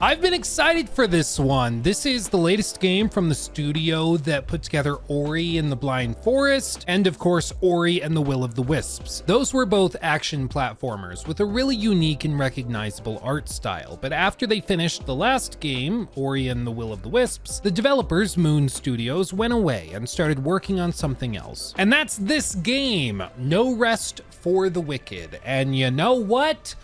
I've been excited for this one. This is the latest game from the studio that put together Ori and the Blind Forest, and of course, Ori and the Will of the Wisps. Those were both action platformers with a really unique and recognizable art style. But after they finished the last game, Ori and the Will of the Wisps, the developers, Moon Studios, went away and started working on something else. And that's this game, No Rest for the Wicked. And you know what?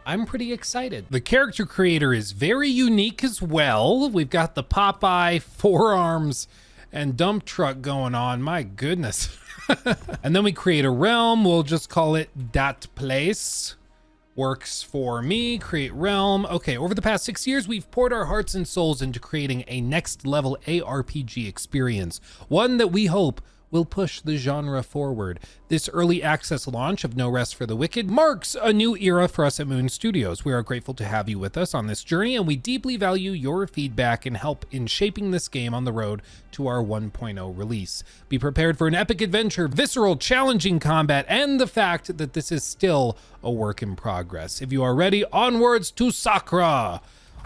I'm pretty excited. The character creator is very unique as well. We've got the Popeye, forearms, and dump truck going on. My goodness. And then we create a realm. We'll just call it Dat Place. Works for me. Create realm. Okay, over the past 6 years, we've poured our hearts and souls into creating a next level ARPG experience. One that we hope will push the genre forward. This early access launch of No Rest for the Wicked marks a new era for us at Moon Studios. We are grateful to have you with us on this journey, and we deeply value your feedback and help in shaping this game on the road to our 1.0 release. Be prepared for an epic adventure, visceral, challenging combat, and the fact that this is still a work in progress. If you are ready, onwards to Sacra!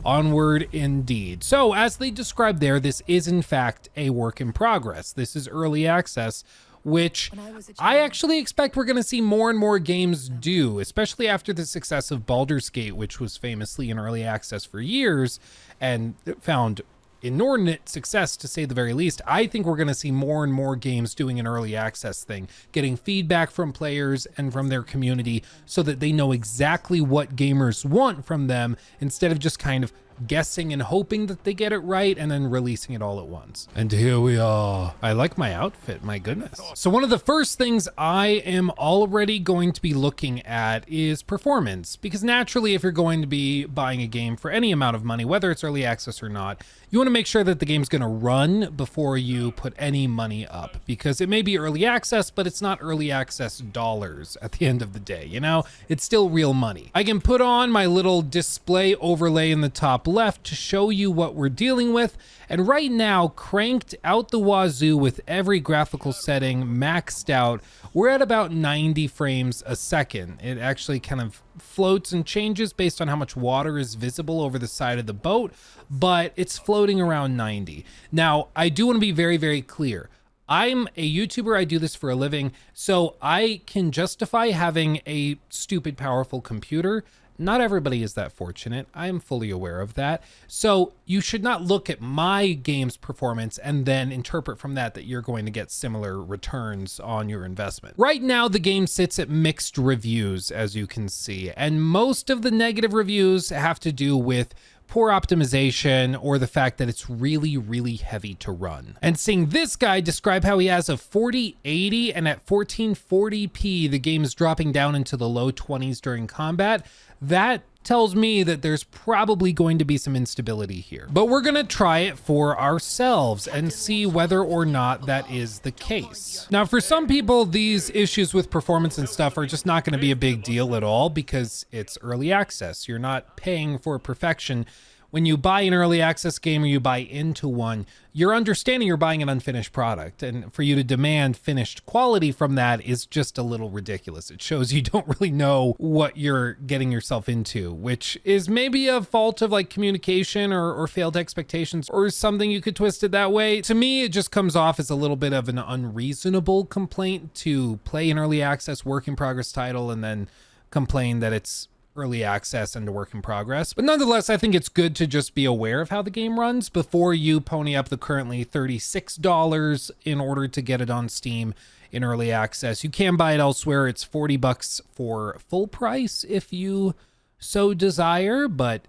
Onward indeed. So as they described there, this is in fact a work in progress. This is early access, which I actually expect we're going to see more and more games do, especially after the success of Baldur's Gate, which was famously in early access for years and found inordinate success, to say the very least. I think we're going to see more and more games doing an early access thing, getting feedback from players and from their community so that they know exactly what gamers want from them, instead of just kind of guessing and hoping that they get it right and then releasing it all at once. And here we are. I like my outfit, my goodness. So one of the first things I am already going to be looking at is performance, because naturally, if you're going to be buying a game for any amount of money, whether it's early access or not, you want to make sure that the game's going to run before you put any money up, because it may be early access, but it's not early access dollars at the end of the day. You know, it's still real money. I can put on my little display overlay in the top left to show you what we're dealing with. And right now, cranked out the wazoo with every graphical setting maxed out, we're at about 90 frames a second. It actually kind of floats and changes based on how much water is visible over the side of the boat, but it's floating around 90. Now, I do want to be very, very clear. I'm a YouTuber, I do this for a living, so I can justify having a stupid, powerful computer. Not everybody is that fortunate. I am fully aware of that. So you should not look at my game's performance and then interpret from that that you're going to get similar returns on your investment. Right now, the game sits at mixed reviews, as you can see, and most of the negative reviews have to do with poor optimization or the fact that it's really, really heavy to run. And seeing this guy describe how he has a 4080 and at 1440p, the game's dropping down into the low 20s during combat, that tells me that there's probably going to be some instability here. But we're gonna try it for ourselves and see whether or not that is the case. Now, for some people, these issues with performance and stuff are just not gonna be a big deal at all because it's early access. You're not paying for perfection. When you buy an early access game or you buy into one, you're understanding you're buying an unfinished product, and for you to demand finished quality from that is just a little ridiculous. It shows you don't really know what you're getting yourself into, which is maybe a fault of like communication or failed expectations or something. You could twist it that way. To me, it just comes off as a little bit of an unreasonable complaint to play an early access work in progress title and then complain that it's early access and a work in progress. But nonetheless, I think it's good to just be aware of how the game runs before you pony up the currently $36 in order to get it on Steam in early access. You can buy it elsewhere. It's $40 for full price if you so desire, but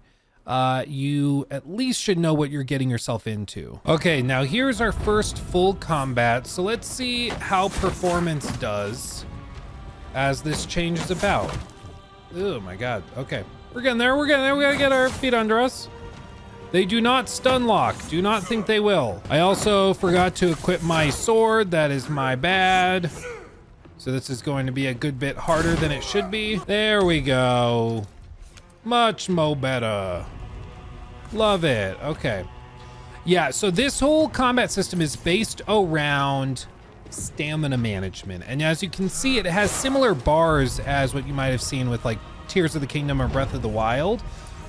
you at least should know what you're getting yourself into. Okay, now here's our first full combat. So let's see how performance does as this changes about. Oh my god. Okay. We're getting there. We're getting there. We gotta get our feet under us. They do not stun lock. Do not think they will. I also forgot to equip my sword. That is my bad. So this is going to be a good bit harder than it should be. There we go. Much mo better. Love it. Okay. Yeah, so this whole combat system is based around stamina management, and as you can see, it has similar bars as what you might have seen with like Tears of the Kingdom or Breath of the Wild,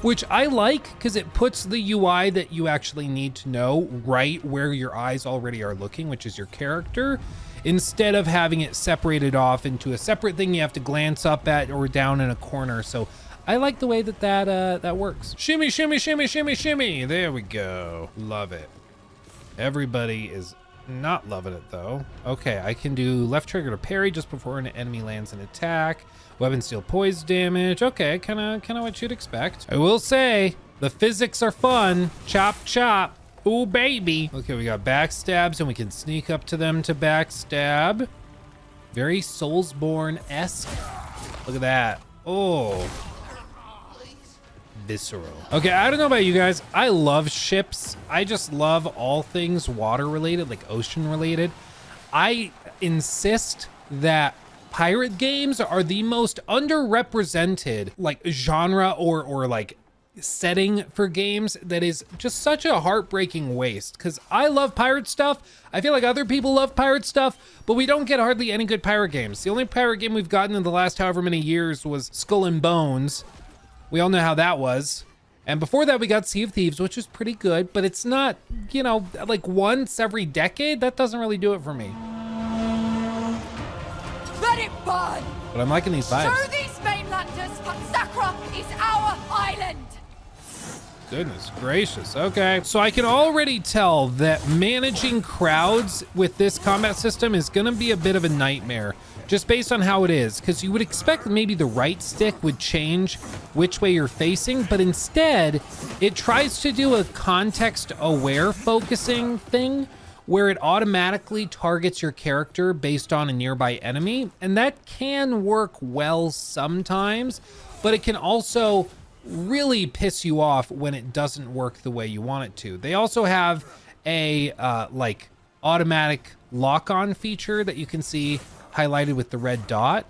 which I like because it puts the UI that you actually need to know right where your eyes already are looking, which is your character, instead of having it separated off into a separate thing you have to glance up at or down in a corner. So I like the way that that works. Shimmy, shimmy, shimmy, shimmy, shimmy. There we go. Love it. Everybody is not loving it though. Okay, I can do left trigger to parry just before an enemy lands an attack. Weapon steal poise damage. Okay, kind of what you'd expect. I will say the physics are fun. Chop, chop. Ooh, baby. Okay, we got backstabs and we can sneak up to them to backstab. Very Soulsborne-esque. Look at that. Oh. Visceral. Okay, I don't know about you guys. I love ships. I just love all things water related, like ocean related. I insist that pirate games are the most underrepresented like genre or like setting for games that is just such a heartbreaking waste, because I love pirate stuff. I feel like other people love pirate stuff, but we don't get hardly any good pirate games. The only pirate game we've gotten in the last however many years was Skull and Bones. We all know how that was. And before that we got Sea of Thieves, which is pretty good, but it's not, you know, like once every decade. That doesn't really do it for me. Let it burn! But I'm liking these vibes. Show these mainlanders Sacra is our island! Goodness gracious. Okay, so I can already tell that managing crowds with this combat system is gonna be a bit of a nightmare, just based on how it is, because you would expect maybe the right stick would change which way you're facing, but instead it tries to do a context-aware focusing thing where it automatically targets your character based on a nearby enemy, and that can work well sometimes, but it can also really piss you off when it doesn't work the way you want it to. They also have a like automatic lock-on feature that you can see highlighted with the red dot,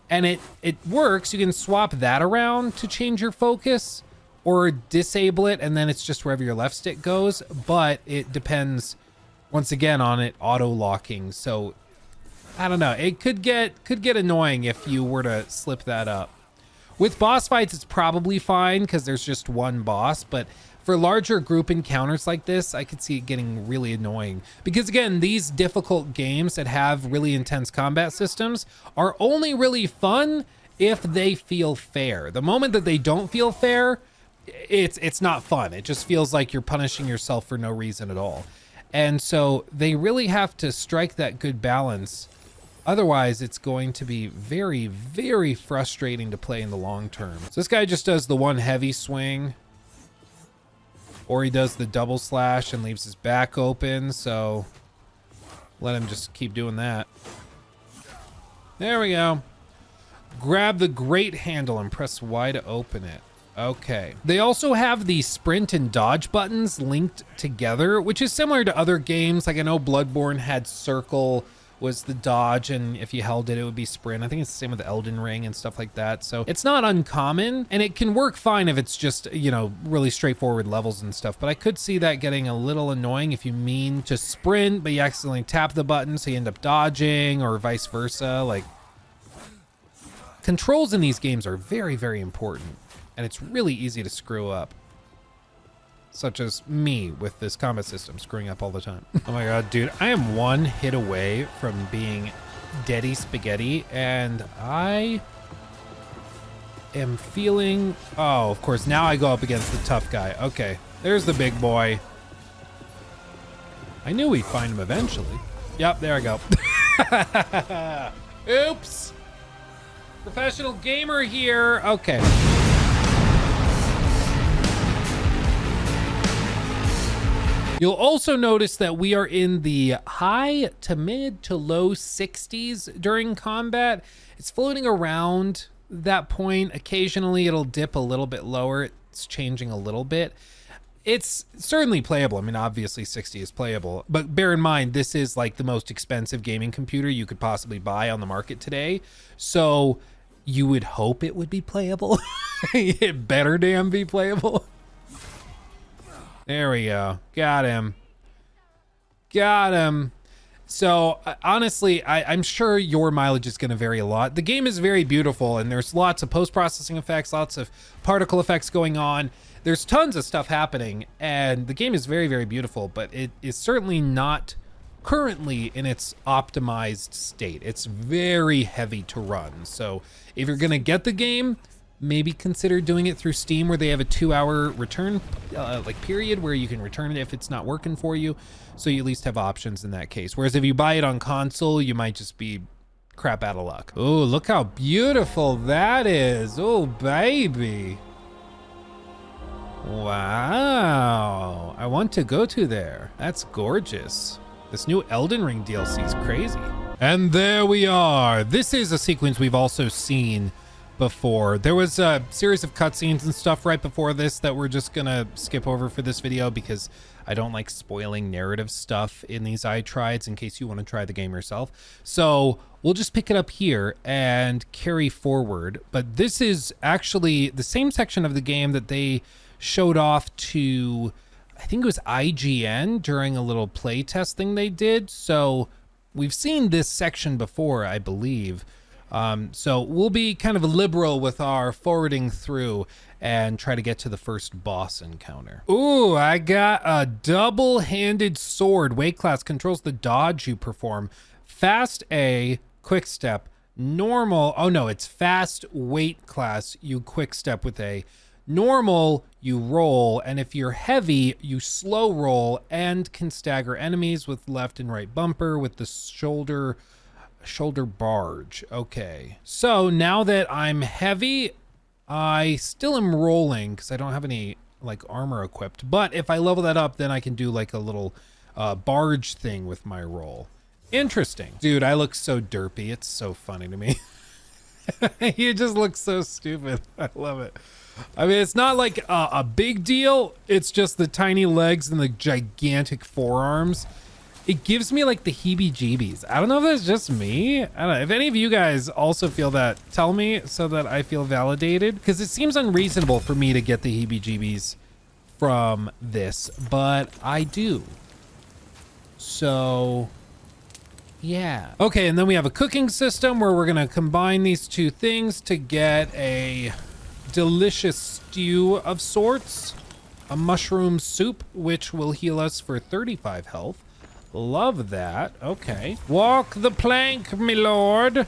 and it works. You can swap that around to change your focus or disable it, and then it's just wherever your left stick goes, but it depends once again on it auto locking. So I don't know, it could get annoying if you were to slip that up. With boss fights, it's probably fine because there's just one boss, but for larger group encounters like this, I could see it getting really annoying. Because again, these difficult games that have really intense combat systems are only really fun if they feel fair. The moment that they don't feel fair, it's not fun. It just feels like you're punishing yourself for no reason at all. And so they really have to strike that good balance. Otherwise, it's going to be very, very frustrating to play in the long term. So this guy just does the one heavy swing, or he does the double slash and leaves his back open. So let him just keep doing that. There we go. Grab the great handle and press Y to open it. Okay. They also have the sprint and dodge buttons linked together, which is similar to other games. Like I know Bloodborne had circle was the dodge, and if you held it, it would be sprint. I think it's the same with Elden Ring and stuff like that. So it's not uncommon, and it can work fine if it's just, you know, really straightforward levels and stuff. But I could see that getting a little annoying if you mean to sprint, but you accidentally tap the button, so you end up dodging, or vice versa. Like, controls in these games are very, very important, and it's really easy to screw up. Such as me with this combat system screwing up all the time. Oh my god, dude, I am one hit away from being deady spaghetti, and I am feeling, oh, of course, now I go up against the tough guy. Okay, there's the big boy. I knew we'd find him eventually. Yep, there I go. Oops. Professional gamer here. Okay. You'll also notice that we are in the high to mid to low 60s during combat. It's floating around that point. Occasionally it'll dip a little bit lower. It's changing a little bit. It's certainly playable. I mean, obviously 60 is playable, but bear in mind, this is like the most expensive gaming computer you could possibly buy on the market today. So you would hope it would be playable. It better damn be playable. There we go. Got him. Got him. So honestly, I'm sure your mileage is going to vary a lot. The game is very beautiful, and there's lots of post-processing effects, lots of particle effects going on. There's tons of stuff happening, and the game is very, very beautiful, but it is certainly not currently in its optimized state. It's very heavy to run. So if you're going to get the game, maybe consider doing it through Steam, where they have a 2-hour return period where you can return it if it's not working for you. So you at least have options in that case. Whereas if you buy it on console, you might just be crap out of luck. Oh, look how beautiful that is. Oh, baby. Wow. I want to go to there. That's gorgeous. This new Elden Ring DLC is crazy. And there we are. This is a sequence we've also seen before. There was a series of cutscenes and stuff right before this that we're just gonna skip over for this video because I don't like spoiling narrative stuff in these iTrides in case you want to try the game yourself. So we'll just pick it up here and carry forward. But this is actually the same section of the game that they showed off to, I think it was IGN during a little play test thing they did. So we've seen this section before, I believe. So we'll be kind of liberal with our forwarding through and try to get to the first boss encounter. Ooh, I got a double-handed sword. Weight class controls the dodge you perform. Fast A, quick step. Normal, oh no, it's fast weight class. You quick step with A. Normal, you roll, and if you're heavy, you slow roll and can stagger enemies with left and right bumper with the shoulder barge. Okay, so now that I'm heavy, I still am rolling because I don't have any like armor equipped, but if I level that up, then I can do like a little barge thing with my roll. Interesting. Dude, I look so derpy. It's so funny to me. You just look so stupid. I love it. I mean, it's not like a big deal. It's just the tiny legs and the gigantic forearms. It gives me like the heebie-jeebies. I don't know if that's just me. I don't know. If any of you guys also feel that, tell me so that I feel validated. Because it seems unreasonable for me to get the heebie-jeebies from this, but I do. So, yeah. Okay, and then we have a cooking system where we're gonna combine these two things to get a delicious stew of sorts. A mushroom soup, which will heal us for 35 health. Love that. Okay. Walk the plank, my lord.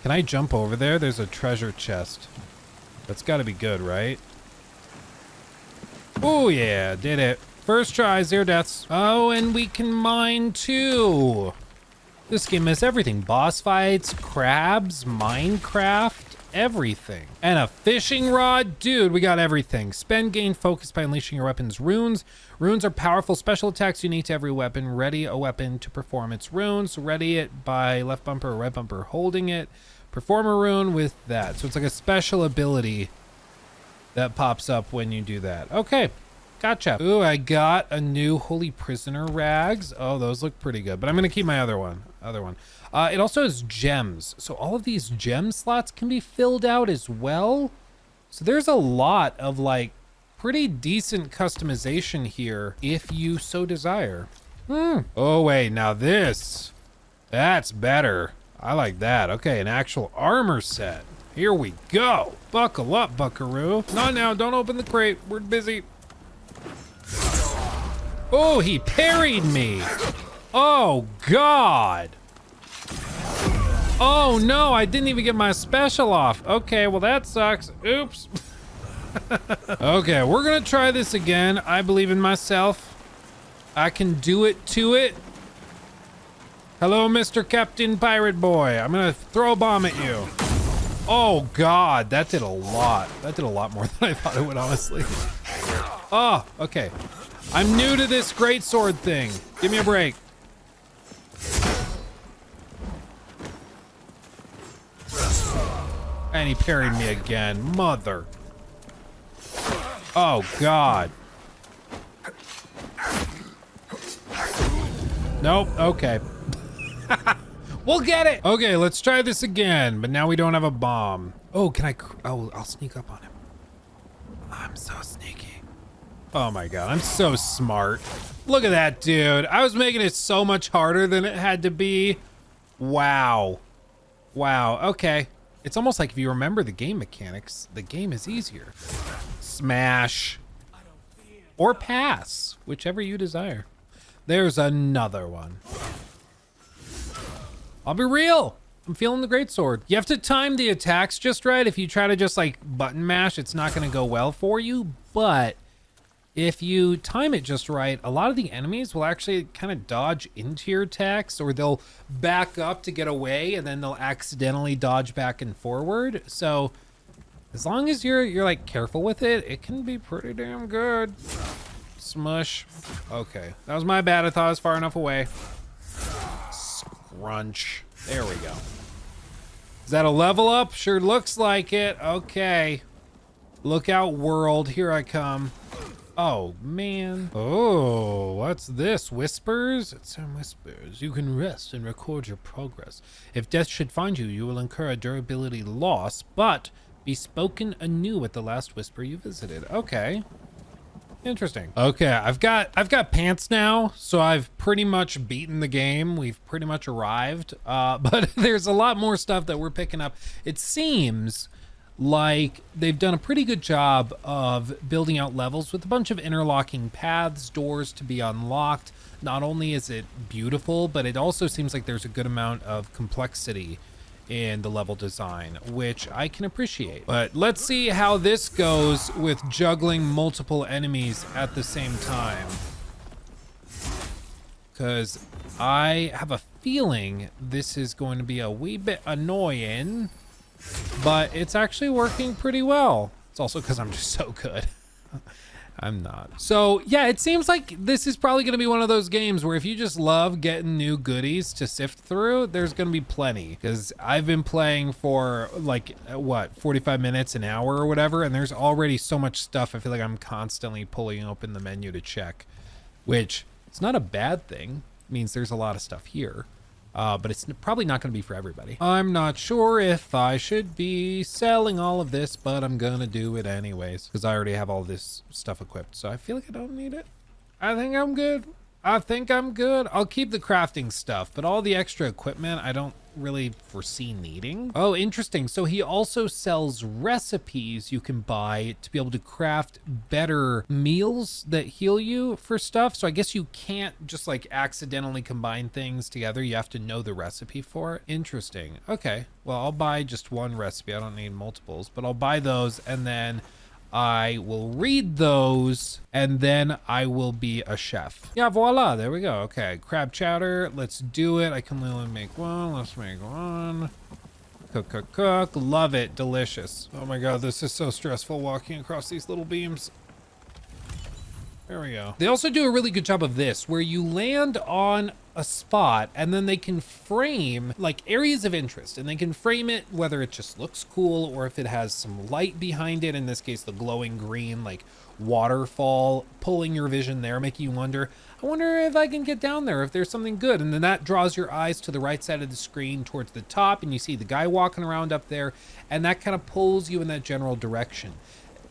Can I jump over there? There's a treasure chest. That's gotta be good, right? Oh yeah, did it. First try, 0 deaths. Oh, and we can mine too. This game has everything. Boss fights, crabs, Minecraft, everything. And a fishing rod. Dude, we got everything. Spend gain focus by unleashing your weapon's runes. Runes are powerful special attacks unique to every weapon. Ready a weapon to perform its runes. Ready it by left bumper or right bumper holding it. Perform a rune with that. So it's like a special ability that pops up when you do that. Okay, gotcha. Ooh, I got a new Holy Prisoner rags. Oh, those look pretty good, but I'm gonna keep my other one. It also has gems. So all of these gem slots can be filled out as well. So there's a lot of like pretty decent customization here if you so desire. Oh wait, now that's better. I like that. Okay, an actual armor set. Here we go. Buckle up, buckaroo. Not now, don't open the crate. We're busy. Oh, he parried me. Oh, God. Oh, no, I didn't even get my special off. Okay, well, that sucks. Oops. Okay, we're gonna try this again. I believe in myself. I can do it to it. Hello, Mr. Captain Pirate Boy. I'm gonna throw a bomb at you. Oh, God, that did a lot. That did a lot more than I thought it would, honestly. Oh, okay. I'm new to this greatsword thing. Give me a break. And he parried me again. Mother. Oh, God. Nope. Okay. We'll get it. Okay, let's try this again. But now we don't have a bomb. Oh, can I? Oh, I'll sneak up on him. I'm so sneaky. Oh my God, I'm so smart. Look at that, dude. I was making it so much harder than it had to be. Wow. Wow, okay. It's almost like if you remember the game mechanics, the game is easier. Smash. Or pass, whichever you desire. There's another one. I'll be real. I'm feeling the greatsword. You have to time the attacks just right. If you try to just like button mash, it's not gonna go well for you. But if you time it just right, a lot of the enemies will actually kind of dodge into your attacks, or they'll back up to get away and then they'll accidentally dodge back and forward. So as long as you're like careful with it, it can be pretty damn good. Smush. Okay, that was my bad. I thought I was far enough away. Scrunch. There we go. Is that a level up? Sure looks like it. Okay. Look out, world. Here I come. Oh, man. Oh, what's this? Whispers? It's some whispers. You can rest and record your progress. If death should find you, you will incur a durability loss, but be spoken anew at the last whisper you visited. Okay. Interesting. Okay, I've got pants now, so I've pretty much beaten the game. We've pretty much arrived, but there's a lot more stuff that we're picking up. It seems like they've done a pretty good job of building out levels with a bunch of interlocking paths, doors to be unlocked. Not only is it beautiful, but it also seems like there's a good amount of complexity in the level design, which I can appreciate. But let's see how this goes with juggling multiple enemies at the same time. Because I have a feeling this is going to be a wee bit annoying, but it's actually working pretty well. It's also because I'm just so good. I'm not. So yeah, it seems like this is probably going to be one of those games where if you just love getting new goodies to sift through, there's going to be plenty. Because I've been playing for like, what, 45 minutes, an hour or whatever, and there's already so much stuff. I feel like I'm constantly pulling open the menu to check, which it's not a bad thing. It means there's a lot of stuff here. But it's probably not going to be for everybody. I'm not sure if I should be selling all of this, but I'm going to do it anyways because I already have all this stuff equipped. So I feel like I don't need it. I think I'm good. I'll keep the crafting stuff, but all the extra equipment I don't really foresee needing. Oh, interesting. So he also sells recipes you can buy to be able to craft better meals that heal you for stuff. So I guess you can't just like accidentally combine things together. You have to know the recipe for it. Interesting. Okay. Well, I'll buy just one recipe. I don't need multiples, but I'll buy those and then I will read those and then I will be a chef. Yeah, voila, there we go. Okay, crab chowder, let's do it. I can only make one, let's make one. Cook, cook, cook, love it, delicious. Oh my God, this is so stressful walking across these little beams. There we go. They also do a really good job of this, where you land on a spot and then they can frame like areas of interest, and they can frame it whether it just looks cool or if it has some light behind it. In this case, the glowing green, like waterfall, pulling your vision there, making you wonder, I wonder if I can get down there, if there's something good. And then that draws your eyes to the right side of the screen towards the top, and you see the guy walking around up there, and that kind of pulls you in that general direction.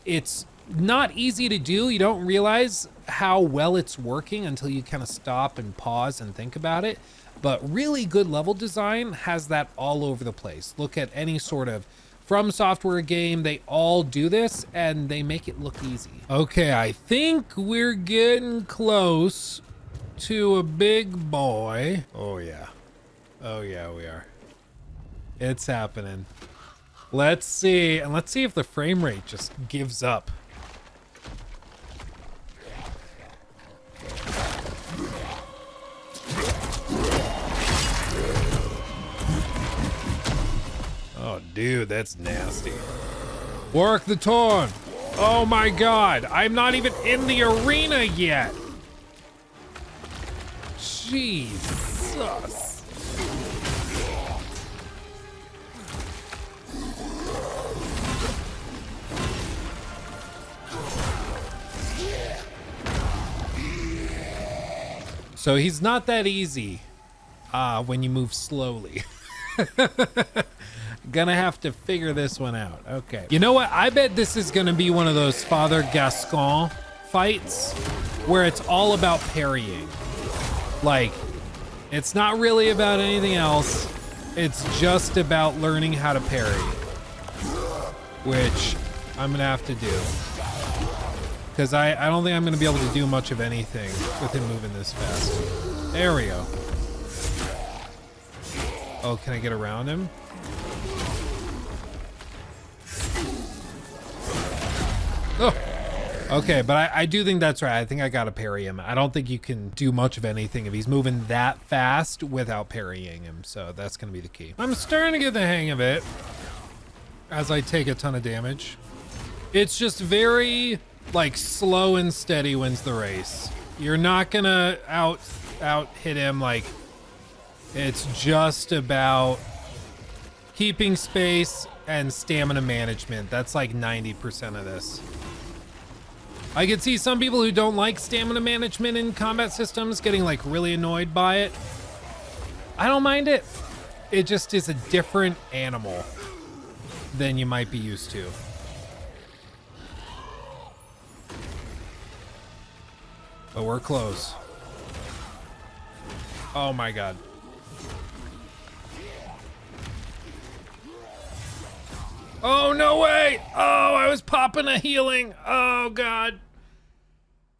It's not easy to do. You don't realize how well it's working until you kind of stop and pause and think about it. But really good level design has that all over the place. Look at any sort of From Software game, they all do this and they make it look easy. Okay, I think we're getting close to a big boy. Oh yeah. Oh yeah, we are. It's happening. Let's see, and let's see if the frame rate just gives up. Oh, dude, that's nasty. Work the taunt. Oh my God, I'm not even in the arena yet. Jesus. So he's not that easy when you move slowly. Gonna have to figure this one out. Okay. You know what? I bet this is gonna be one of those Father Gascon fights where it's all about parrying. Like, it's not really about anything else. It's just about learning how to parry, which I'm gonna have to do. Because I don't think I'm gonna be able to do much of anything with him moving this fast. There we go. Oh, can I get around him? Oh, okay, but I do think that's right. I think I gotta parry him. I don't think you can do much of anything if he's moving that fast without parrying him. So that's gonna be the key. I'm starting to get the hang of it as I take a ton of damage. It's just very like slow and steady wins the race. You're not gonna out hit him. Like, it's just about keeping space and stamina management. That's like 90% of this. I could see some people who don't like stamina management in combat systems getting like really annoyed by it. I don't mind it. It just is a different animal than you might be used to. But we're close. Oh my God. Oh, no way. Oh, I was popping a healing. Oh God.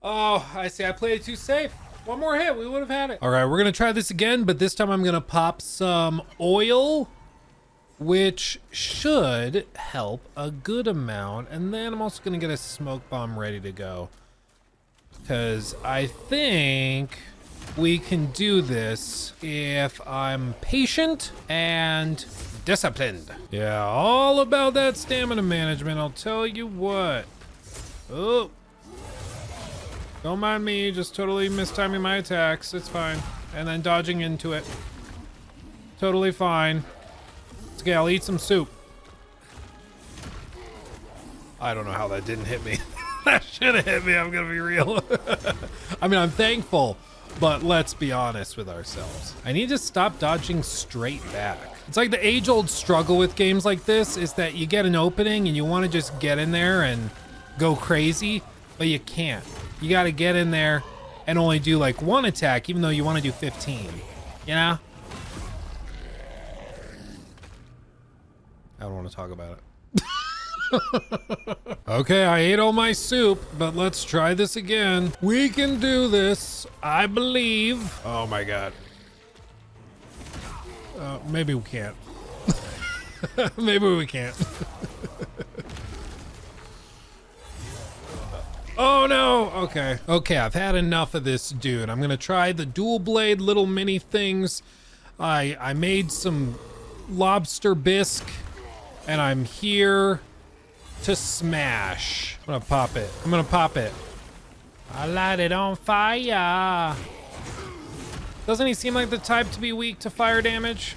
Oh, I see. I played it too safe. One more hit, we would have had it. All right, we're gonna try this again, but this time I'm gonna pop some oil, which should help a good amount. And then I'm also gonna get a smoke bomb ready to go, because I think we can do this if I'm patient and disciplined. Yeah, all about that stamina management, I'll tell you what. Oh, don't mind me, just totally mistiming my attacks. It's fine. And then dodging into it. Totally fine. It's okay, I'll eat some soup. I don't know how that didn't hit me. That should have hit me, I'm gonna be real. I mean, I'm thankful, but let's be honest with ourselves. I need to stop dodging straight back. It's like the age-old struggle with games like this is that you get an opening and you want to just get in there and go crazy, but you can't. You got to get in there and only do like one attack, even though you want to do 15, you know? I don't want to talk about it. Okay, I ate all my soup, but let's try this again. We can do this, I believe. Oh my God. Maybe we can't. Maybe we can't. Oh no, okay. Okay, I've had enough of this dude. I'm gonna try the dual blade little mini things. I made some lobster bisque and I'm here to smash. I'm gonna pop it. I'm gonna pop it. I light it on fire. Doesn't he seem like the type to be weak to fire damage?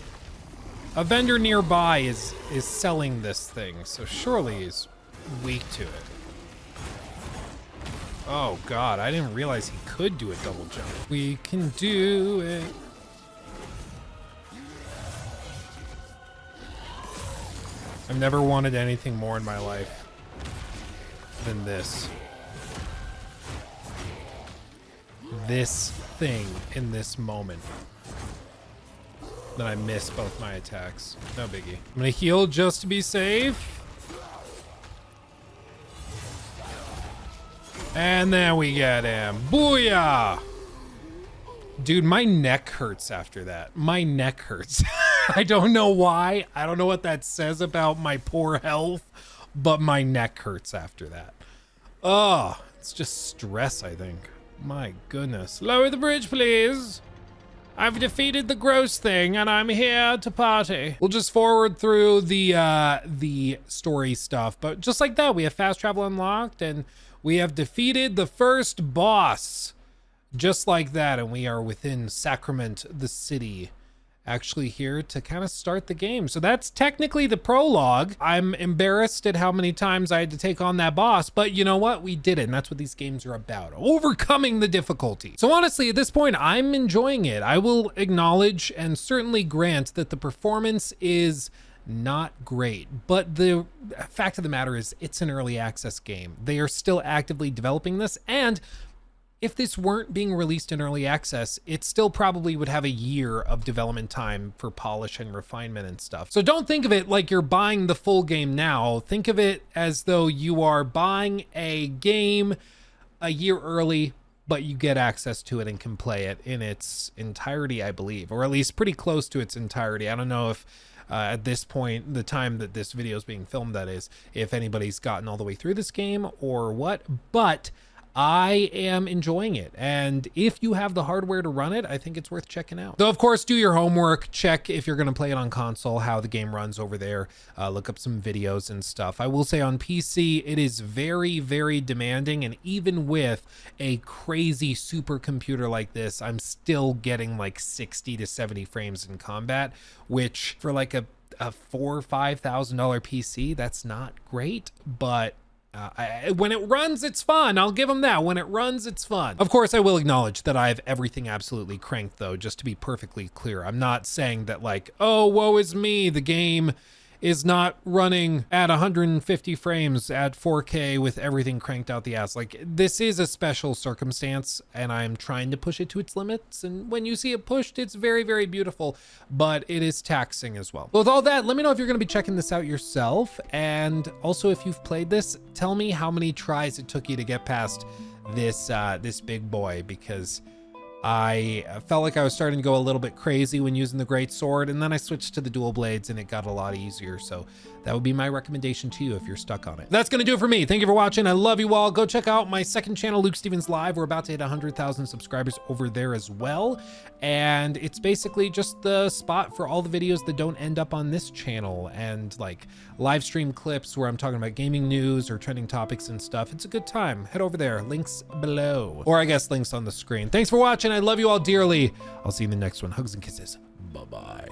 A vendor nearby is selling this thing, so surely he's weak to it. Oh God, I didn't realize he could do a double jump. We can do it. I've never wanted anything more in my life than this. This thing in this moment. Then I miss both my attacks. No biggie. I'm gonna heal just to be safe. And then we get him. Booyah! Dude, my neck hurts after that. My neck hurts. I don't know why. I don't know what that says about my poor health, but my neck hurts after that. Oh, it's just stress, I think. My goodness. Lower the bridge, please. I've defeated the gross thing and I'm here to party. We'll just forward through the story stuff, but just like that, we have fast travel unlocked and we have defeated the first boss. Just like that, and we are within Sacrament, the city. Actually here to kind of start the game. So that's technically the prologue. I'm embarrassed at how many times I had to take on that boss, but you know what? We did it, and that's what these games are about. Overcoming the difficulty. So honestly, at this point, I'm enjoying it. I will acknowledge and certainly grant that the performance is not great. But the fact of the matter is it's an early access game. They are still actively developing this, and if this weren't being released in early access, it still probably would have a year of development time for polish and refinement and stuff. So don't think of it like you're buying the full game now. Think of it as though you are buying a game a year early, but you get access to it and can play it in its entirety, I believe, or at least pretty close to its entirety. I don't know if at this point, the time that this video is being filmed, that is, if anybody's gotten all the way through this game or what, but I am enjoying it, and if you have the hardware to run it, I think it's worth checking out. Though, of course, do your homework, check if you're going to play it on console, how the game runs over there, look up some videos and stuff. I will say on PC, it is very, very demanding, and even with a crazy supercomputer like this, I'm still getting like 60 to 70 frames in combat, which for like a $4,000 or $5,000 PC, that's not great, but when it runs, it's fun. I'll give them that. When it runs, it's fun. Of course, I will acknowledge that I have everything absolutely cranked, though, just to be perfectly clear. I'm not saying that like, oh, woe is me, the game is not running at 150 frames at 4K with everything cranked out the ass. Like, this is a special circumstance, and I'm trying to push it to its limits. And when you see it pushed, it's very, very beautiful, but it is taxing as well. With all that, let me know if you're going to be checking this out yourself. And also, if you've played this, tell me how many tries it took you to get past this, this big boy, because I felt like I was starting to go a little bit crazy when using the great sword, and then I switched to the dual blades and it got a lot easier. So that would be my recommendation to you if you're stuck on it. That's gonna do it for me. Thank you for watching. I love you all. Go check out my second channel, Luke Stevens Live. We're about to hit 100,000 subscribers over there as well. And it's basically just the spot for all the videos that don't end up on this channel, and like live stream clips where I'm talking about gaming news or trending topics and stuff. It's a good time. Head over there. Links below, or I guess links on the screen. Thanks for watching. I love you all dearly. I'll see you in the next one. Hugs and kisses. Bye-bye.